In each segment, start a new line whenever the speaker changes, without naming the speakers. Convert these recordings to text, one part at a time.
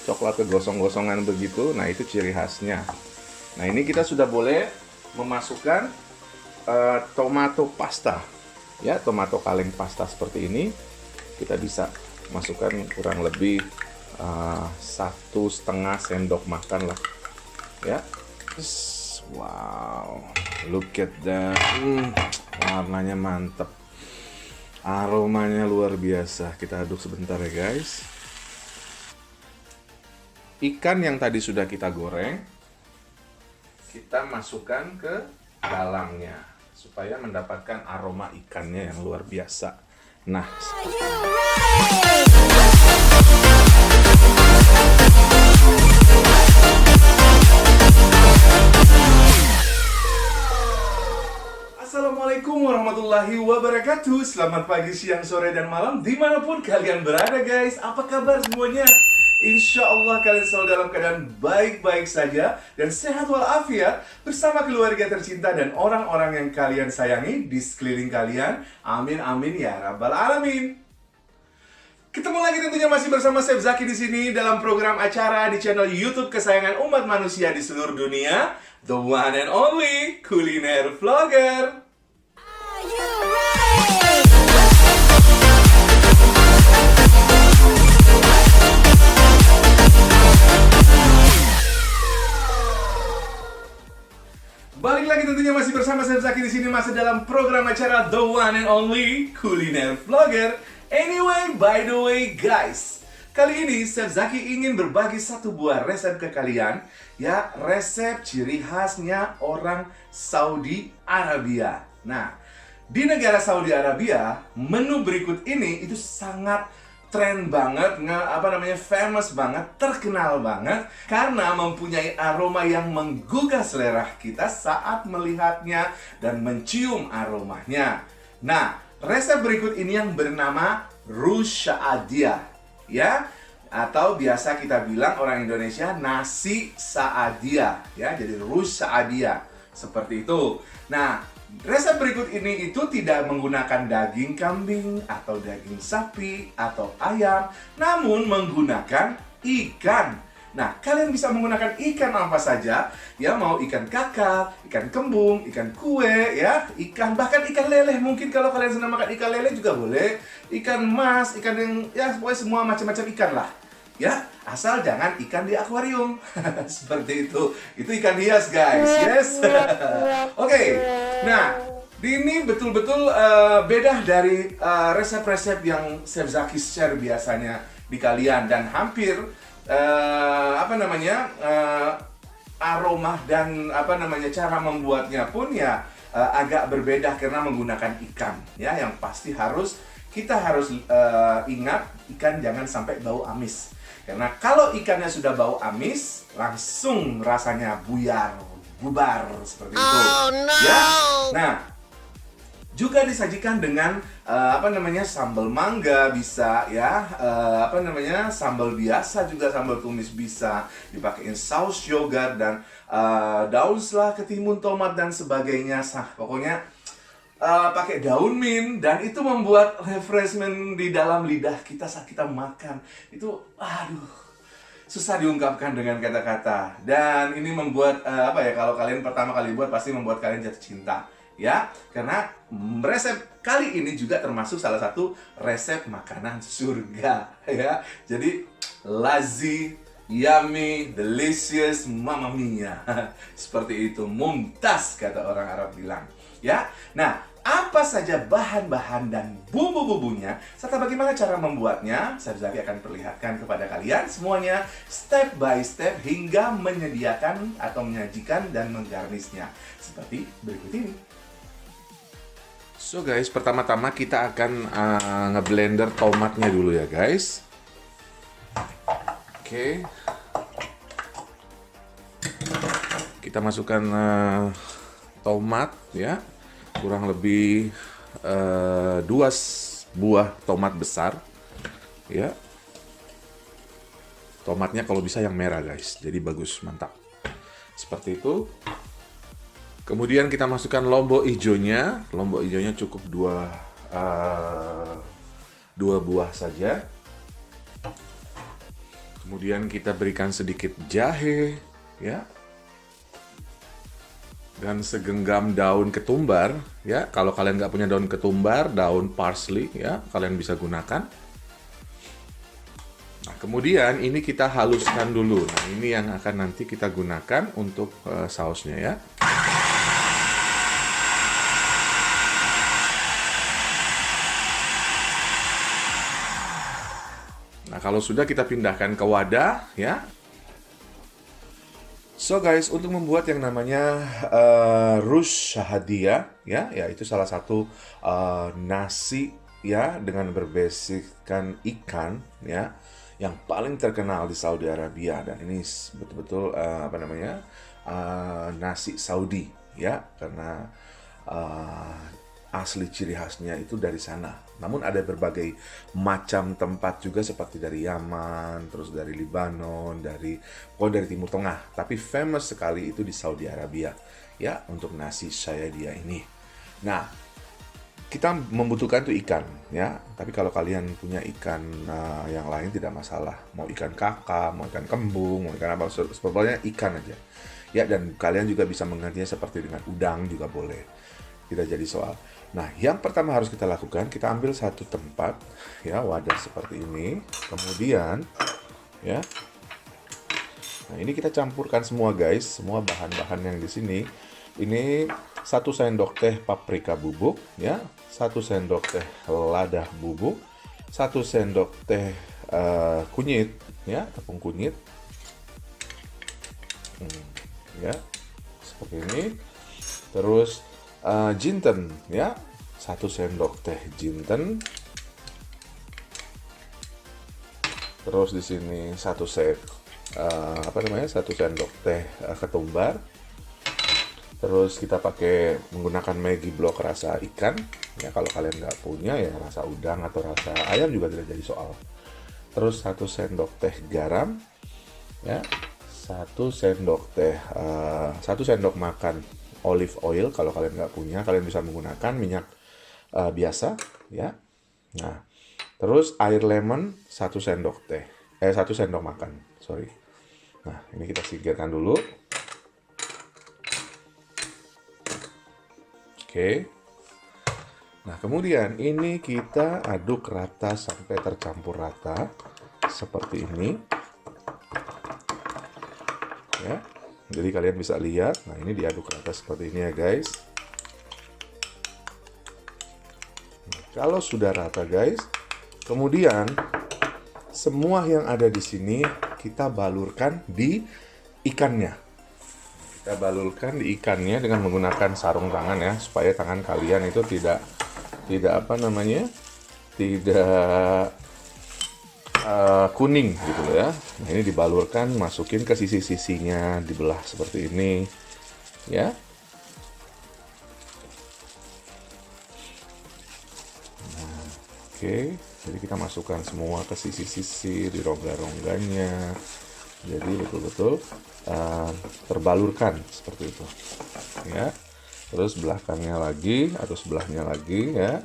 Coklat kegosong-gosongan begitu. Nah, itu ciri khasnya. Nah, ini kita sudah boleh memasukkan tomato pasta. Ya, tomato kaleng pasta seperti ini. Kita bisa masukkan kurang lebih 1,5 sendok makan lah. Ya. Wow, look at that. Warnanya mantep. Aromanya luar biasa. Kita aduk sebentar ya, guys. Ikan yang tadi sudah kita goreng, kita masukkan ke dalangnya supaya mendapatkan aroma ikannya yang luar biasa. Nah, Assalamualaikum warahmatullahi wabarakatuh. Selamat pagi, siang, sore, dan malam dimanapun kalian berada, guys. Apa kabar semuanya? Insya Allah kalian selalu dalam keadaan baik-baik saja dan sehat walafiat bersama keluarga tercinta dan orang-orang yang kalian sayangi di sekeliling kalian. Amin amin ya rabbal alamin. Ketemu lagi tentunya masih bersama Chef Zaki di sini dalam program acara di channel YouTube kesayangan umat manusia di seluruh dunia, the one and only Kuliner Vlogger. Balik lagi tentunya masih bersama Chef Zaki di sini masih dalam program acara The One and Only Kuliner Vlogger. Anyway, by the way guys, kali ini Chef Zaki ingin berbagi satu buah resep ke kalian, ya, resep ciri khasnya orang Saudi Arabia. Nah, di negara Saudi Arabia, menu berikut ini itu sangat tren banget, famous banget, terkenal banget karena mempunyai aroma yang menggugah selera kita saat melihatnya dan mencium aromanya. Nah, resep berikut ini yang bernama Rush Sa'adiyah, ya, atau biasa kita bilang orang Indonesia nasi Sa'adiyah, ya, jadi Rush Sa'adiyah seperti itu. Nah, resep berikut ini itu tidak menggunakan daging kambing atau daging sapi atau ayam, namun menggunakan ikan. Nah, kalian bisa menggunakan ikan apa saja, ya, mau ikan kakap, ikan kembung, ikan kue, ya, ikan, bahkan ikan lele. Mungkin kalau kalian senang makan ikan lele juga boleh, ikan mas, ikan yang, ya, pokoknya semua macam-macam ikan lah. Ya, asal jangan ikan di akuarium. Seperti itu. Itu ikan hias, guys. Yes. Oke. Nah, ini betul-betul beda dari resep-resep yang Chef Zaki share biasanya di kalian dan hampir aroma dan cara membuatnya pun ya agak berbeda karena menggunakan ikan, ya, yang pasti kita harus ingat ikan jangan sampai bau amis. Karena kalau ikannya sudah bau amis, langsung rasanya buyar, bubar seperti itu. Oh, no. Ya. Nah, juga disajikan dengan sambal mangga bisa, ya, sambal biasa juga, sambal tumis bisa, dipakein saus yogurt dan daun selada, ketimun, tomat dan sebagainya. Pokoknya pakai daun mint, dan itu membuat refreshment di dalam lidah kita saat kita makan. Itu susah diungkapkan dengan kata-kata. Dan ini membuat kalau kalian pertama kali buat pasti membuat kalian jatuh cinta, ya. Karena resep kali ini juga termasuk salah satu resep makanan surga, ya. Jadi lazi, yummy, delicious, mamma mia. Seperti itu, mumtaz kata orang Arab bilang, ya. Nah, apa saja bahan-bahan dan bumbu-bumbunya serta bagaimana cara membuatnya, Chef Zaki akan perlihatkan kepada kalian semuanya step by step hingga menyediakan atau menyajikan dan menggarnisnya seperti berikut ini. So guys, pertama-tama kita akan ngeblender tomatnya dulu ya guys. Oke. Kita masukkan tomat, ya. Kurang lebih 2 buah tomat besar, ya. Tomatnya kalau bisa yang merah guys, jadi bagus, mantap. Seperti itu. Kemudian kita masukkan lombok hijaunya. Lombok hijaunya cukup 2 buah saja. Kemudian kita berikan sedikit jahe, ya. Dan segenggam daun ketumbar, ya. Kalau kalian nggak punya daun ketumbar, daun parsley, ya, kalian bisa gunakan. Nah, kemudian ini kita haluskan dulu. Nah, ini yang akan nanti kita gunakan untuk sausnya, ya. Nah, kalau sudah kita pindahkan ke wadah, ya. So guys, untuk membuat yang namanya rush shahadia, ya, yaitu salah satu nasi, ya, dengan berbasiskan ikan, ya, yang paling terkenal di Saudi Arabia, dan ini betul-betul nasi Saudi, ya, karena asli ciri khasnya itu dari sana. Namun ada berbagai macam tempat juga seperti dari Yaman, terus dari Libanon, dari Timur Tengah. Tapi famous sekali itu di Saudi Arabia, ya, untuk nasi shahadia ini. Nah, kita membutuhkan tuh ikan, ya. Tapi kalau kalian punya ikan yang lain tidak masalah. Mau ikan kakap, mau ikan kembung, mau ikan apa, sebetulnya ikan aja. Ya, dan kalian juga bisa menggantinya seperti dengan udang juga boleh. Tidak jadi soal. Nah, yang pertama harus kita lakukan, kita ambil satu tempat, ya, wadah seperti ini. Kemudian, ya, nah ini kita campurkan semua guys, semua bahan-bahan yang di sini. Ini 1 sendok teh paprika bubuk, ya, 1 sendok teh lada bubuk, 1 sendok teh kunyit, ya, tepung kunyit, ya, seperti ini. Terus jinten, ya, 1 sendok teh jinten. Terus di sini 1 sendok teh ketumbar. Terus kita pakai menggunakan Maggi blok rasa ikan. Ya, kalau kalian nggak punya ya rasa udang atau rasa ayam juga tidak jadi soal. Terus 1 sendok teh garam, ya, 1 sendok makan olive oil. Kalau kalian nggak punya, kalian bisa menggunakan minyak biasa, ya. Nah, terus air lemon 1 sendok makan, sorry. Nah, ini kita singkirkan dulu. Oke. Nah, kemudian ini kita aduk rata sampai tercampur rata seperti ini, ya. Jadi kalian bisa lihat, nah ini diaduk rata seperti ini ya guys. Nah, kalau sudah rata guys, kemudian semua yang ada di sini kita balurkan di ikannya. Kita balurkan di ikannya dengan menggunakan sarung tangan, ya, supaya tangan kalian itu tidak kuning gitu loh, ya. Nah, ini dibalurkan, masukin ke sisi-sisinya, dibelah seperti ini, ya. Nah, oke, jadi kita masukkan semua ke sisi-sisi, di rongga-rongganya, jadi betul-betul terbalurkan seperti itu, ya. Terus belakangnya lagi atau sebelahnya lagi, ya.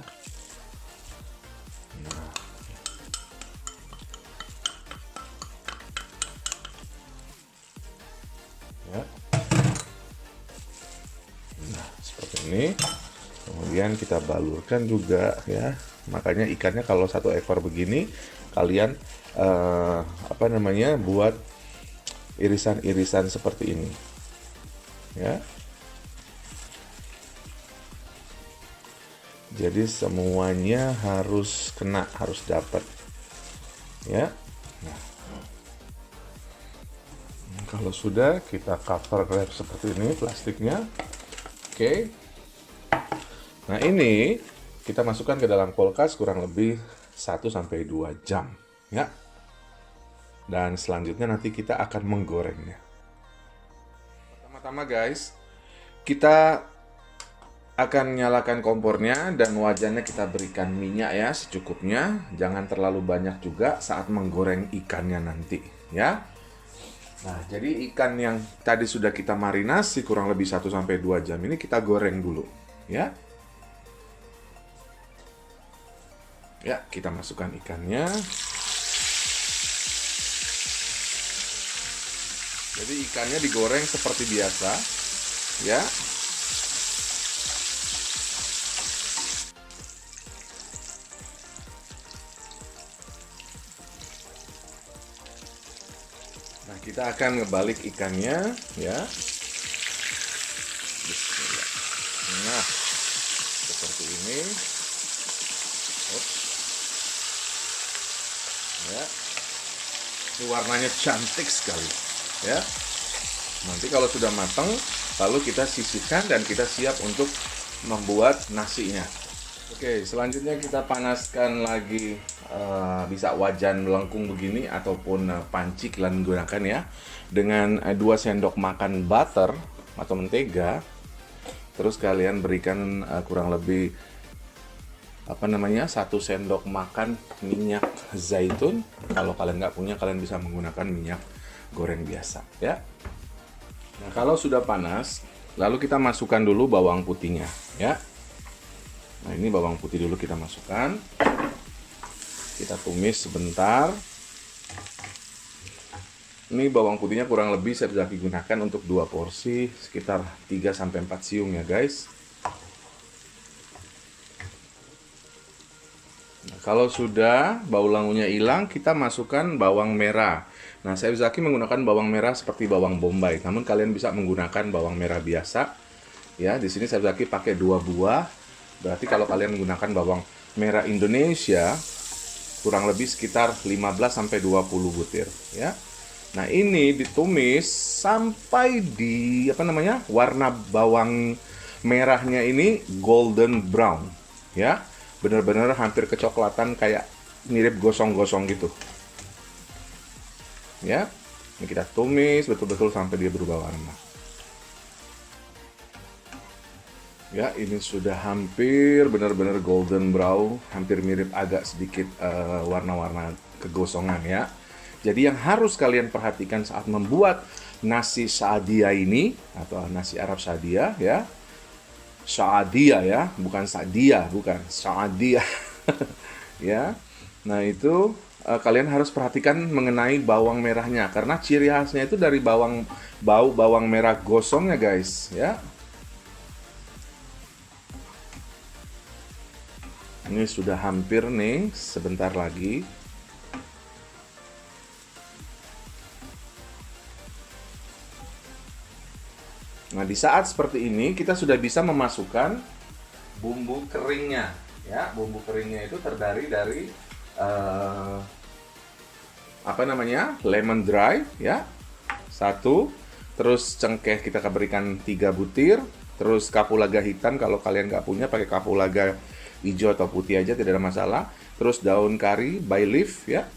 Ya. Nah, seperti ini. Kemudian kita balurkan juga, ya. Makanya ikannya kalau 1 ekor begini, kalian buat irisan-irisan seperti ini, ya. Jadi semuanya harus kena, harus dapat, ya. Nah, kalau sudah, kita cover wrap seperti ini plastiknya. Oke. Nah, ini kita masukkan ke dalam kulkas kurang lebih 1-2 jam, ya. Dan selanjutnya nanti kita akan menggorengnya. Pertama-tama guys, kita akan nyalakan kompornya dan wajannya kita berikan minyak, ya, secukupnya. Jangan terlalu banyak juga saat menggoreng ikannya nanti, ya. Nah, jadi ikan yang tadi sudah kita marinasi kurang lebih 1-2 jam ini kita goreng dulu, ya. Ya, kita masukkan ikannya. Jadi ikannya digoreng seperti biasa, ya. Nah, kita akan ngebalik ikannya, ya. Bismillah. Nah, seperti ini. Ups. Ya. Ini warnanya cantik sekali, ya. Nanti kalau sudah matang, lalu kita sisihkan dan kita siap untuk membuat nasinya. Oke, selanjutnya kita panaskan lagi, bisa wajan melengkung begini ataupun panci kalian gunakan ya, dengan 2 sendok makan butter atau mentega. Terus kalian berikan kurang lebih 1 sendok makan minyak zaitun. Kalau kalian nggak punya, kalian bisa menggunakan minyak goreng biasa ya. Nah, kalau sudah panas, lalu kita masukkan dulu bawang putihnya ya. Nah, ini bawang putih dulu kita masukkan. Kita tumis sebentar. Ini bawang putihnya kurang lebih saya bisa gunakan untuk 2 porsi, sekitar 3-4 siung ya guys. Nah, kalau sudah bau langunya hilang, kita masukkan bawang merah. Nah, saya Zaki menggunakan bawang merah seperti bawang bombay. Namun kalian bisa menggunakan bawang merah biasa. Ya, di sini saya Zaki pakai 2 buah. Berarti kalau kalian menggunakan bawang merah Indonesia, kurang lebih sekitar 15-20 butir, ya. Nah, ini ditumis sampai di warna bawang merahnya ini golden brown, ya. Benar-benar hampir kecoklatan, kayak mirip gosong-gosong gitu. Ya, ini kita tumis betul-betul sampai dia berubah warna. Ya, ini sudah hampir benar-benar golden brown, hampir mirip agak sedikit warna-warna kegosongan ya. Jadi yang harus kalian perhatikan saat membuat nasi sa'adiyah ini, atau nasi Arab sa'adiyah ya. Sa'adiyah ya, bukan sa'diyah, bukan sa'adiyah. Ya. Nah, itu kalian harus perhatikan mengenai bawang merahnya, karena ciri khasnya itu dari bau bawang merah gosongnya guys ya. Ini sudah hampir nih, sebentar lagi. Nah, di saat seperti ini kita sudah bisa memasukkan bumbu keringnya ya. Bumbu keringnya itu terdiri dari lemon dry ya, 1, terus cengkeh kita berikan 3 butir, terus kapulaga hitam, kalau kalian nggak punya pakai kapulaga hijau atau putih aja tidak ada masalah, terus daun kari bay leaf ya.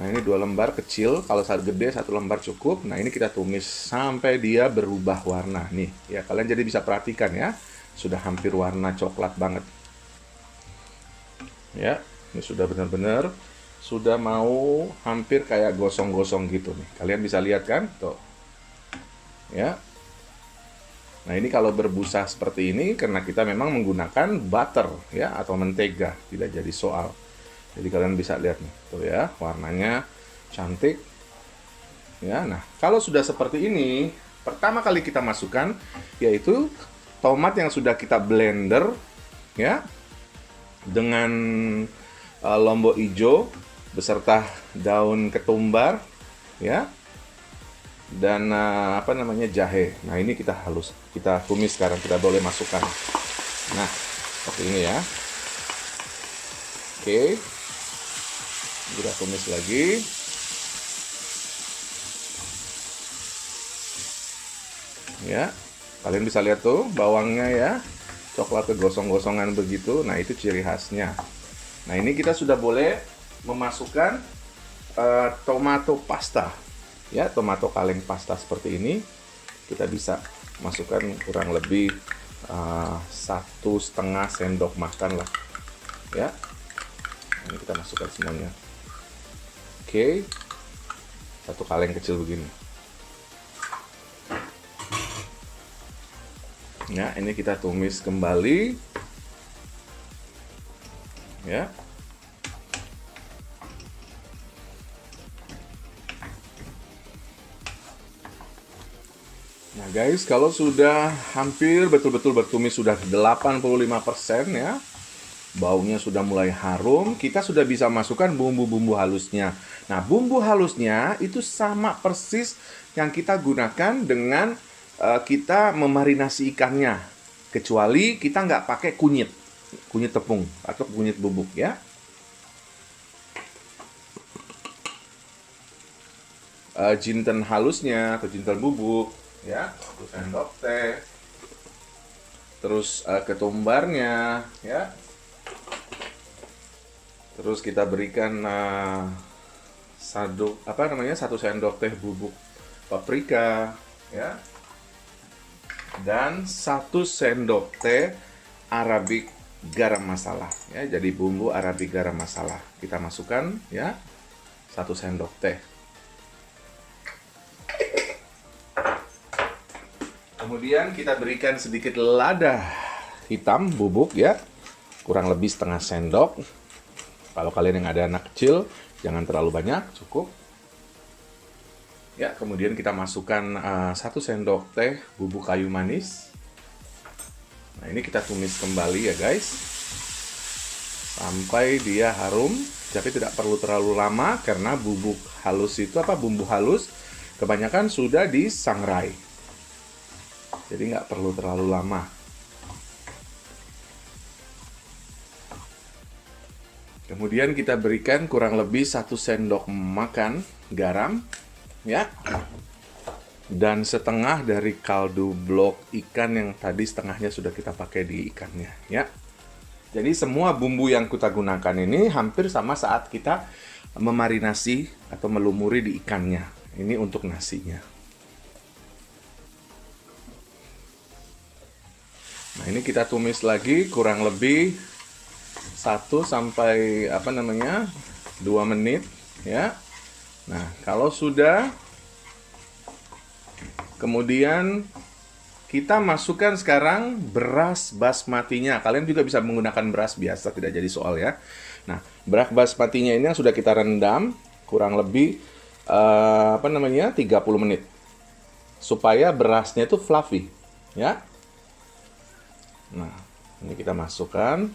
Nah, ini 2 lembar kecil, kalau saat gede 1 lembar cukup. Nah, ini kita tumis sampai dia berubah warna nih ya. Kalian jadi bisa perhatikan ya, sudah hampir warna coklat banget ya. Ini sudah benar-benar sudah mau hampir kayak gosong-gosong gitu nih. Kalian bisa lihat kan? Tuh. Ya. Nah, ini kalau berbusa seperti ini karena kita memang menggunakan butter ya, atau mentega, tidak jadi soal. Jadi kalian bisa lihat nih, tuh ya, warnanya cantik. Ya, nah, kalau sudah seperti ini, pertama kali kita masukkan yaitu tomat yang sudah kita blender ya, dengan lombok hijau beserta daun ketumbar ya, dan jahe. Nah, ini kita tumis sekarang, kita boleh masukkan. Nah, seperti ini ya. Oke, kita tumis lagi. Ya, kalian bisa lihat tuh bawangnya ya, coklat kegosong-gosongan begitu. Nah, itu ciri khasnya. Nah, ini kita sudah boleh memasukkan tomato pasta ya, tomato kaleng pasta seperti ini. Kita bisa masukkan kurang lebih 1,5 sendok makan lah ya. Ini kita masukkan semuanya. Oke, 1 kaleng kecil begini ya. Ini kita tumis kembali ya. Nah guys, kalau sudah hampir betul-betul bertumis, sudah 85% ya, baunya sudah mulai harum, kita sudah bisa masukkan bumbu-bumbu halusnya. Nah, bumbu halusnya itu sama persis yang kita gunakan dengan kita memarinasi ikannya. Kecuali kita nggak pakai kunyit tepung atau kunyit bubuk ya. Jinten halusnya atau jinten bubuk ya, 1 sendok teh. Terus ketumbarnya ya. Terus kita berikan 1 sendok teh bubuk paprika ya. Dan 1 sendok teh Arabic garam masala ya. Jadi bumbu Arabic garam masala kita masukkan ya, 1 sendok teh. Kemudian kita berikan sedikit lada hitam bubuk ya, kurang lebih setengah sendok. Kalau kalian yang ada anak kecil, jangan terlalu banyak, cukup. Ya, kemudian kita masukkan 1 sendok teh bubuk kayu manis. Nah, ini kita tumis kembali ya guys, sampai dia harum. Tapi tidak perlu terlalu lama karena bumbu halus kebanyakan sudah disangrai. Jadi nggak perlu terlalu lama. Kemudian kita berikan kurang lebih 1 sendok makan garam ya. Dan setengah dari kaldu blok ikan yang tadi setengahnya sudah kita pakai di ikannya ya. Jadi semua bumbu yang kita gunakan ini hampir sama saat kita memarinasi atau melumuri di ikannya. Ini untuk nasinya. Nah, ini kita tumis lagi kurang lebih 1 sampai 2 menit ya. Nah, kalau sudah, kemudian kita masukkan sekarang beras basmatinya. Kalian juga bisa menggunakan beras biasa, tidak jadi soal ya. Nah, beras basmatinya ini yang sudah kita rendam kurang lebih 30 menit. Supaya berasnya itu fluffy ya. Nah, ini kita masukkan.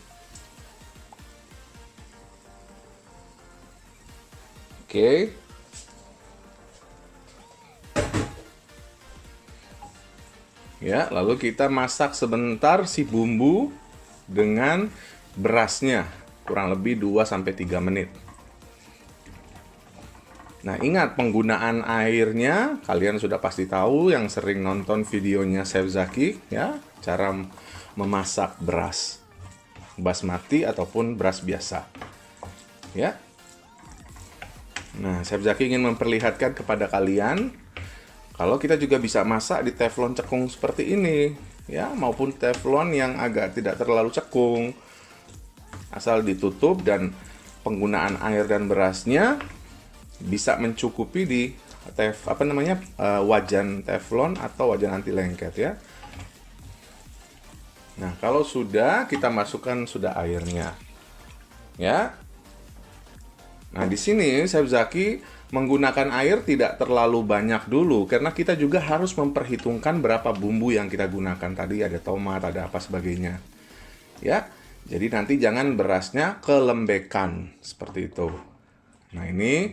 Oke. Ya, lalu kita masak sebentar si bumbu dengan berasnya, kurang lebih 2-3 menit. Nah, ingat penggunaan airnya, kalian sudah pasti tahu yang sering nonton videonya Chef Zaki ya, cara memasak beras basmati ataupun beras biasa ya. Nah, Chef Zaki ingin memperlihatkan kepada kalian kalau kita juga bisa masak di teflon cekung seperti ini ya, maupun teflon yang agak tidak terlalu cekung, asal ditutup dan penggunaan air dan berasnya bisa mencukupi di wajan teflon atau wajan anti lengket ya. Nah, kalau sudah, kita masukkan sudah airnya. Ya. Nah, di sini Chef Zaki menggunakan air tidak terlalu banyak dulu karena kita juga harus memperhitungkan berapa bumbu yang kita gunakan. Tadi ada tomat, ada apa sebagainya. Ya. Jadi nanti jangan berasnya kelembekan seperti itu. Nah, ini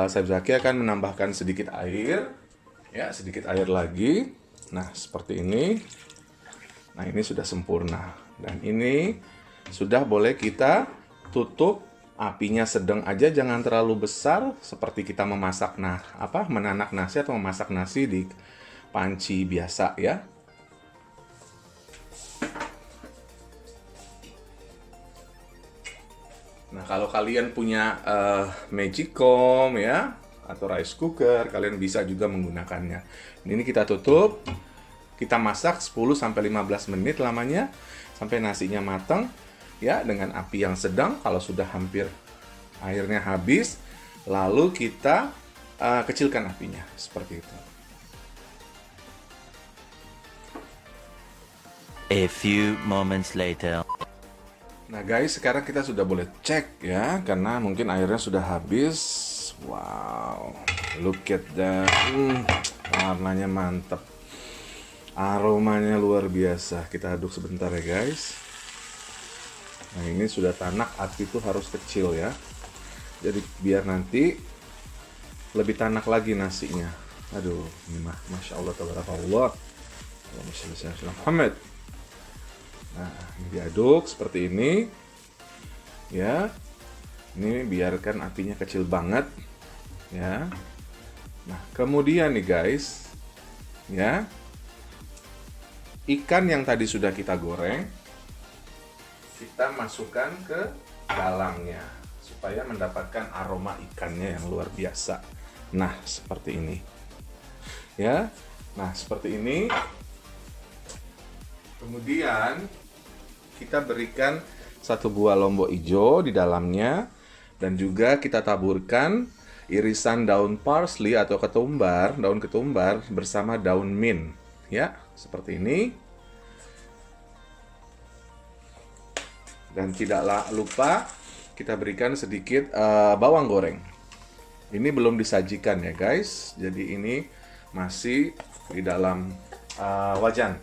Chef Zaki akan menambahkan sedikit air. Ya, sedikit air lagi. Nah, seperti ini. Nah, ini sudah sempurna. Dan ini sudah boleh kita tutup, apinya sedang aja, jangan terlalu besar seperti kita memasak menanak nasi atau memasak nasi di panci biasa ya. Nah, kalau kalian punya Magicom ya atau rice cooker, kalian bisa juga menggunakannya. Ini kita tutup. Kita masak 10-15 menit lamanya sampai nasinya matang ya, dengan api yang sedang. Kalau sudah hampir airnya habis, lalu kita kecilkan apinya seperti itu.
A few moments later.
Nah guys, sekarang kita sudah boleh cek ya, karena mungkin airnya sudah habis. Wow, look at that. Warnanya mantap. Aromanya luar biasa. Kita aduk sebentar ya guys. Nah ini sudah tanak, api itu harus kecil ya. Jadi biar nanti lebih tanak lagi nasinya. Aduh, ini mah Masya Allah, tabarakallah. Allahumma sholli ala Muhammad. Nah, ini diaduk seperti ini. Ya. Ini biarkan apinya kecil banget. Ya. Nah, kemudian nih guys. Ya. Ikan yang tadi sudah kita goreng, kita masukkan ke dalamnya supaya mendapatkan aroma ikannya yang luar biasa. Nah, seperti ini. Ya. Nah, seperti ini. Kemudian kita berikan satu buah lombok hijau di dalamnya dan juga kita taburkan irisan daun parsley atau ketumbar, daun ketumbar bersama daun mint. Ya, seperti ini. Dan tidak lupa kita berikan sedikit bawang goreng. Ini belum disajikan ya guys. Jadi ini masih di dalam wajan.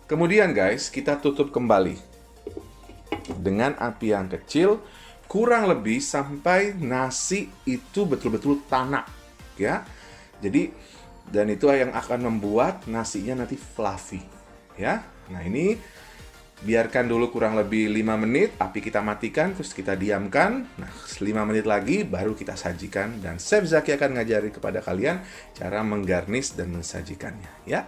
Kemudian guys, kita tutup kembali dengan api yang kecil, kurang lebih sampai nasi itu betul-betul tanak ya. Jadi dan itu yang akan membuat nasinya nanti fluffy ya. Nah ini biarkan dulu kurang lebih 5 menit, api kita matikan, terus kita diamkan. Nah 5 menit lagi baru kita sajikan, dan Chef Zaki akan ngajari kepada kalian cara menggarnish dan mensajikannya ya.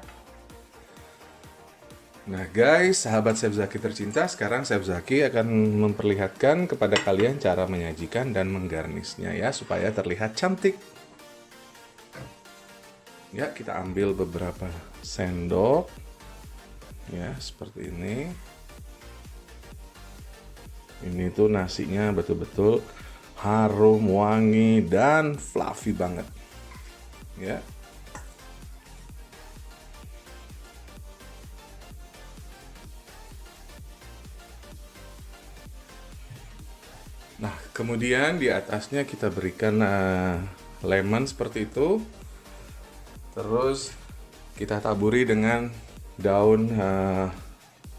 Nah guys, sahabat Chef Zaki tercinta, sekarang Chef Zaki akan memperlihatkan kepada kalian cara menyajikan dan menggarnishnya ya, supaya terlihat cantik. Ya, kita ambil beberapa sendok. Ya, seperti ini. Ini tuh nasinya betul-betul harum, wangi, dan fluffy banget. Ya. Nah, kemudian di atasnya kita berikan lemon seperti itu. Terus kita taburi dengan daun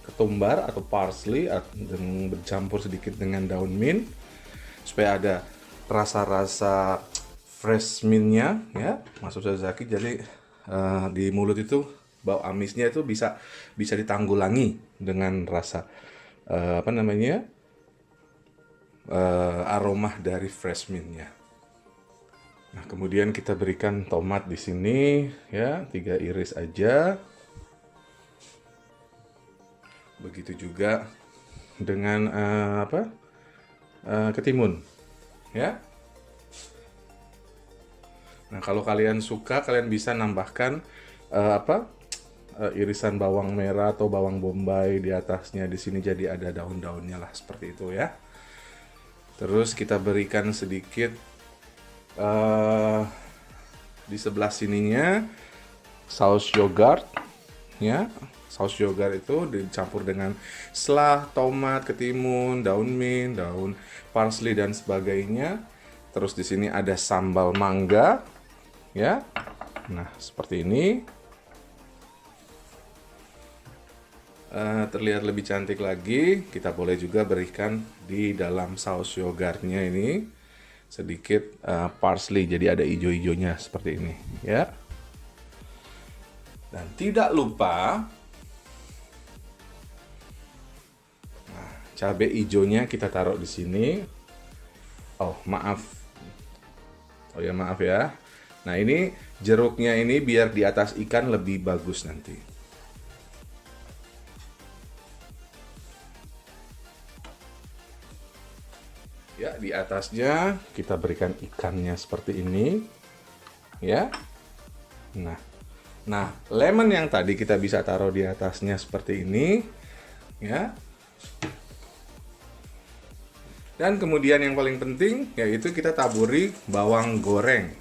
ketumbar atau parsley dan bercampur sedikit dengan daun mint supaya ada rasa-rasa fresh mintnya ya, masuk Zaki. Jadi di mulut itu bau amisnya itu bisa ditanggulangi dengan rasa aroma dari fresh mintnya. Nah, kemudian kita berikan tomat di sini ya, 3 iris aja. Begitu juga dengan ketimun ya. Nah, kalau kalian suka, kalian bisa nambahkan irisan bawang merah atau bawang bombay di atasnya. Di sini jadi ada daun-daunnya lah, seperti itu ya. Terus kita berikan sedikit di sebelah sininya saus yogurt ya. Saus yogurt itu dicampur dengan selah, tomat, ketimun, daun mint, daun parsley dan sebagainya. Terus di sini ada sambal mangga ya. Nah, seperti ini. Terlihat lebih cantik lagi. Kita boleh juga berikan di dalam saus yogurtnya ini sedikit parsley, jadi ada hijau-hijaunya seperti ini ya. Dan tidak lupa cabai hijaunya kita taruh di sini. Maaf ya. Nah, ini jeruknya ini biar di atas ikan lebih bagus nanti. Ya, di atasnya kita berikan ikannya seperti ini. Ya. Nah, lemon yang tadi kita bisa taruh di atasnya seperti ini. Ya. Dan kemudian yang paling penting yaitu kita taburi bawang goreng.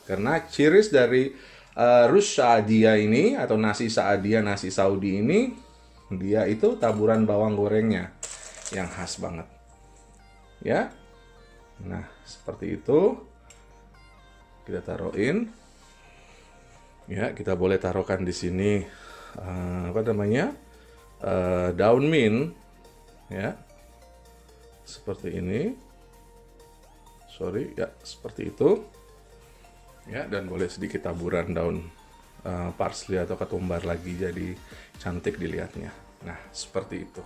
Karena ciri dari Rush Saadia ini atau nasi Saadia, nasi Saudi ini, dia itu taburan bawang gorengnya. yang khas banget. Ya. Nah, seperti itu. Kita taruhin. Ya, kita boleh taruhkan di sini daun mint, ya, seperti ini. Seperti itu. Ya, dan boleh sedikit taburan daun parsley atau ketumbar lagi, jadi cantik dilihatnya. Nah, seperti itu.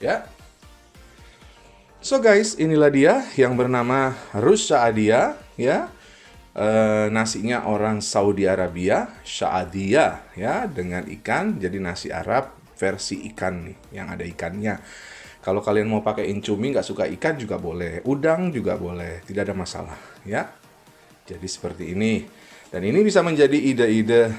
Ya. So guys, inilah dia yang bernama Rush Sha'adiyah, ya. Nasinya orang Saudi Arabia, Sha'adiyah, ya, dengan ikan, jadi nasi Arab versi ikan nih, yang ada ikannya. Kalau kalian mau pakai cumi, nggak suka ikan juga boleh, udang juga boleh, tidak ada masalah, ya. Jadi seperti ini, dan ini bisa menjadi ide-ide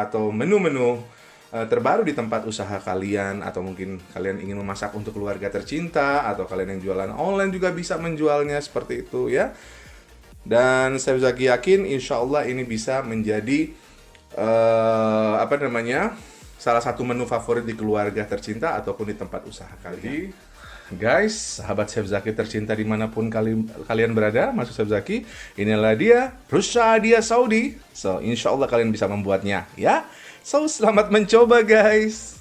atau menu-menu terbaru di tempat usaha kalian, atau mungkin kalian ingin memasak untuk keluarga tercinta, atau kalian yang jualan online juga bisa menjualnya seperti itu, ya. Dan Chef Zaki yakin insya Allah ini bisa menjadi salah satu menu favorit di keluarga tercinta ataupun di tempat usaha kalian. Jadi, guys, sahabat Chef Zaki tercinta dimanapun kalian berada, masuk Chef Zaki, inilah dia Rush Sha'adiyah Saudi. So, insya Allah kalian bisa membuatnya, ya. So, selamat mencoba, guys.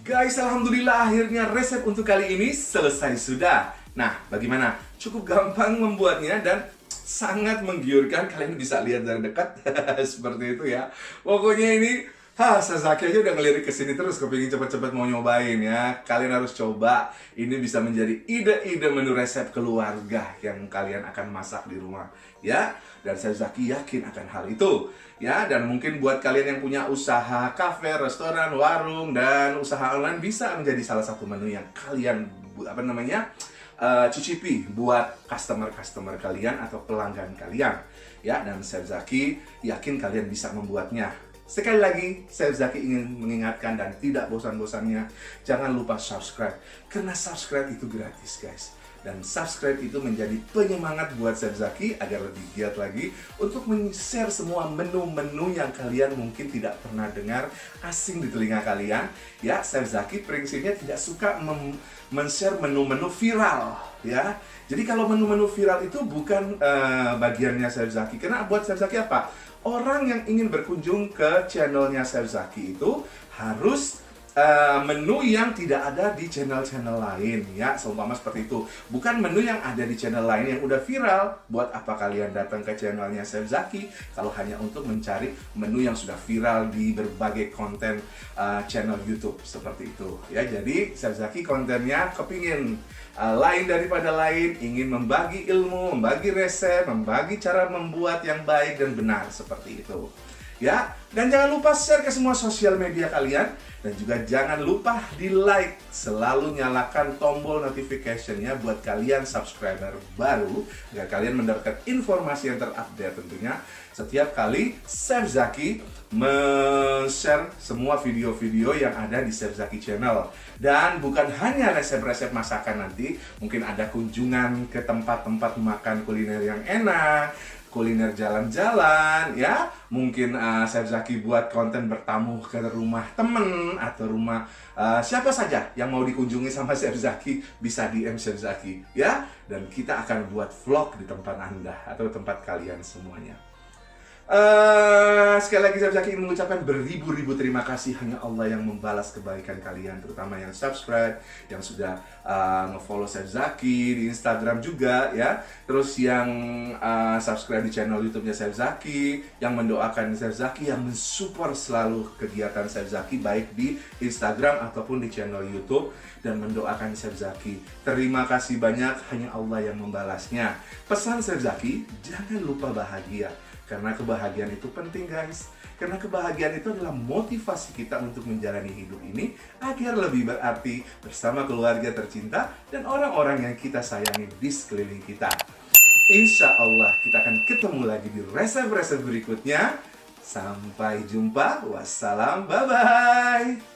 Guys, alhamdulillah akhirnya resep untuk kali ini selesai sudah. Nah, bagaimana? Cukup gampang membuatnya dan sangat menggiurkan. Kalian bisa lihat dari dekat seperti itu, ya. Pokoknya ini Zaki aja udah ngelirik ke sini terus, kepingin cepet-cepet mau nyobain, ya. Kalian harus coba. Ini bisa menjadi ide-ide menu resep keluarga yang kalian akan masak di rumah, ya. Dan saya Zaki yakin akan hal itu, ya. Dan mungkin buat kalian yang punya usaha kafe, restoran, warung, dan usaha online bisa menjadi salah satu menu yang kalian cicipi buat customer kalian atau pelanggan kalian, ya. Dan Chef Zaki yakin kalian bisa membuatnya. Sekali lagi, Chef Zaki ingin mengingatkan dan tidak bosan-bosannya, jangan lupa subscribe. Karena subscribe itu gratis, guys. Dan subscribe itu menjadi penyemangat buat Chef Zaki agar lebih giat lagi untuk men-share semua menu-menu yang kalian mungkin tidak pernah dengar, asing di telinga kalian. Ya, Chef Zaki prinsipnya tidak suka men-share menu-menu viral, ya. Jadi kalau menu-menu viral itu bukan bagiannya Chef Zaki. Karena buat Chef Zaki apa? Orang yang ingin berkunjung ke channelnya Chef Zaki itu harus menu yang tidak ada di channel-channel lain, ya. Seumpama seperti itu. Bukan menu yang ada di channel lain yang udah viral. Buat apa kalian datang ke channelnya Chef Zaki kalau hanya untuk mencari menu yang sudah viral di berbagai konten channel YouTube seperti itu, ya. Jadi Chef Zaki kontennya kepingin lain daripada lain, ingin membagi ilmu, membagi resep, membagi cara membuat yang baik dan benar seperti itu, ya. Dan jangan lupa share ke semua sosial media kalian, dan juga jangan lupa di like, selalu nyalakan tombol notification-nya buat kalian subscriber baru agar kalian mendapatkan informasi yang terupdate tentunya setiap kali Chef Zaki men-share semua video-video yang ada di Chef Zaki channel. Dan bukan hanya resep-resep masakan, nanti mungkin ada kunjungan ke tempat-tempat makan kuliner yang enak, kuliner jalan-jalan, ya. Mungkin Chef Zaki buat konten bertamu ke rumah temen atau rumah siapa saja yang mau dikunjungi sama Chef Zaki, bisa DM Chef Zaki, ya. Dan kita akan buat vlog di tempat Anda atau tempat kalian semuanya. Sekali lagi Chef Zaki ingin mengucapkan beribu-ribu terima kasih. Hanya Allah yang membalas kebaikan kalian, terutama yang subscribe, yang sudah nge-follow Chef Zaki di Instagram juga, ya. Terus yang subscribe di channel YouTube-nya Chef Zaki, yang mendoakan Chef Zaki, yang mensupport selalu kegiatan Chef Zaki baik di Instagram ataupun di channel YouTube, dan mendoakan Chef Zaki. Terima kasih banyak, hanya Allah yang membalasnya. Pesan Chef Zaki, jangan lupa bahagia. Karena kebahagiaan itu penting, guys. Karena kebahagiaan itu adalah motivasi kita untuk menjalani hidup ini agar lebih berarti bersama keluarga tercinta dan orang-orang yang kita sayangi di sekeliling kita. Insya Allah kita akan ketemu lagi di resep-resep berikutnya. Sampai jumpa. Wassalam. Bye-bye.